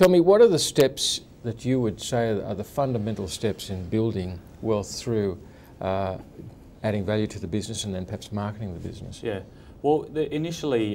Tell me, what are the steps that you would say are the fundamental steps in building wealth through adding value to the business and then perhaps marketing the business? Yeah, well, initially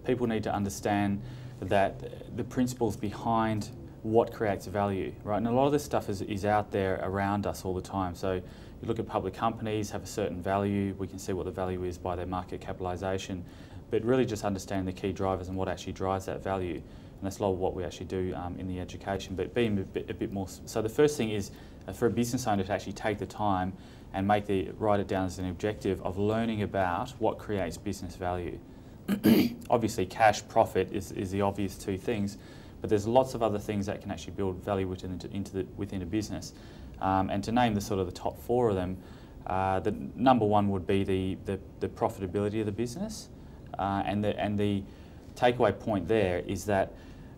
people need to understand that the principles behind what creates value, right? And a lot of this stuff is out there around us all the time. So you look at public companies, have a certain value, we can see what the value is by their market capitalisation, but really just understanding the key drivers and what actually drives that value. And that's a lot of what we actually do in the education, but being a bit more. So the first thing is for a business owner to actually take the time and write it down as an objective of learning about what creates business value. Obviously cash, profit is the obvious two things, but there's lots of other things that can actually build value within a business. And to name the top four of them, the number one would be the profitability of the business, and the takeaway point there is that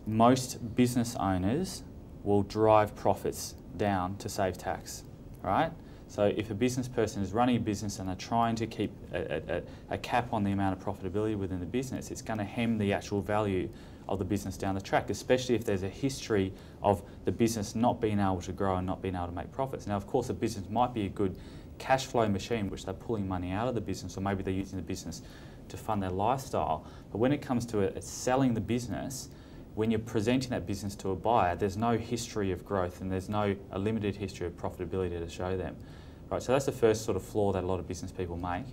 most business owners will drive profits down to save tax, right? So if a business person is running a business and they're trying to keep a cap on the amount of profitability within the business, it's going to hem the actual value of the business down the track, especially if there's a history of the business not being able to grow and not being able to make profits. Now, of course, a business might be a good cash flow machine, which they're pulling money out of the business, or maybe they're using the business to fund their lifestyle. But when it comes to selling the business, when you're presenting that business to a buyer, there's no history of growth and there's a limited history of profitability to show them. Right, so that's the first sort of flaw that a lot of business people make,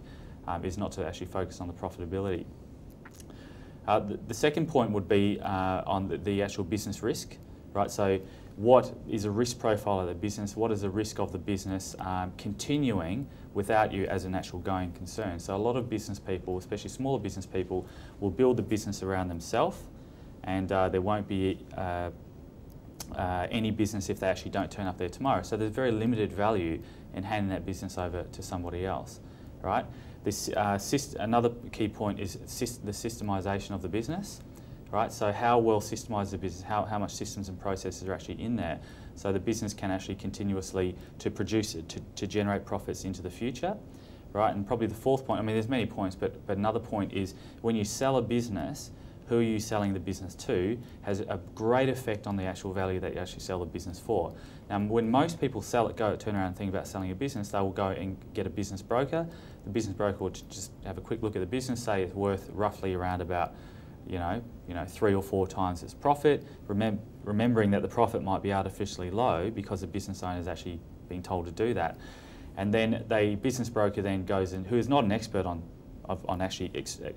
is not to actually focus on the profitability. The second point would be on the actual business risk, right? So what is a risk profile of the business? What is the risk of the business continuing without you as an actual going concern? So a lot of business people, especially smaller business people, will build the business around themselves, and there won't be any business if they actually don't turn up there tomorrow. So there's very limited value in handing that business over to somebody else, right? Another key point is the systemisation of the business, right? So how well systemised the business, how much systems and processes are actually in there, so the business can actually continuously to generate profits into the future, right? And probably the fourth point, I mean, there's many points, but another point is when you sell a business, who are you selling the business to has a great effect on the actual value that you actually sell the business for. Now, when most people turn around and think about selling a business, they will go and get a business broker. The business broker will just have a quick look at the business, say it's worth roughly around about, 3 or 4 times its profit, remembering that the profit might be artificially low because the business owner is actually being told to do that. And then the business broker then goes in, who is not an expert on actually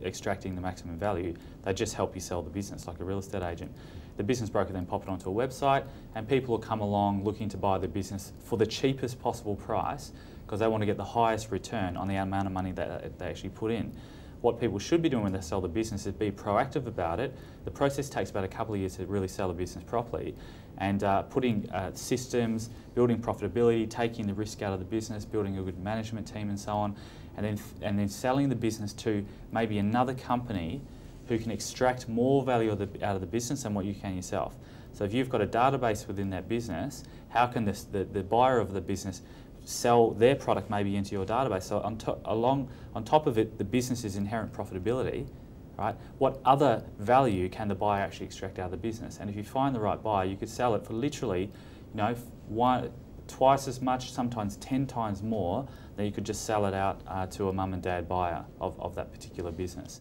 extracting the maximum value, they just help you sell the business like a real estate agent. The business broker then pop it onto a website and people will come along looking to buy the business for the cheapest possible price because they want to get the highest return on the amount of money that they actually put in. What people should be doing when they sell the business is be proactive about it. The process takes about a couple of years to really sell a business properly, and putting systems, building profitability, taking the risk out of the business, building a good management team and so on, and then selling the business to maybe another company who can extract more value out of the business than what you can yourself. So if you've got a database within that business, how can the buyer of the business sell their product maybe into your database? So on top of it, the business's inherent profitability, right? What other value can the buyer actually extract out of the business? And if you find the right buyer, you could sell it for literally, twice as much, sometimes 10 times more than you could just sell it out to a mum and dad buyer of that particular business.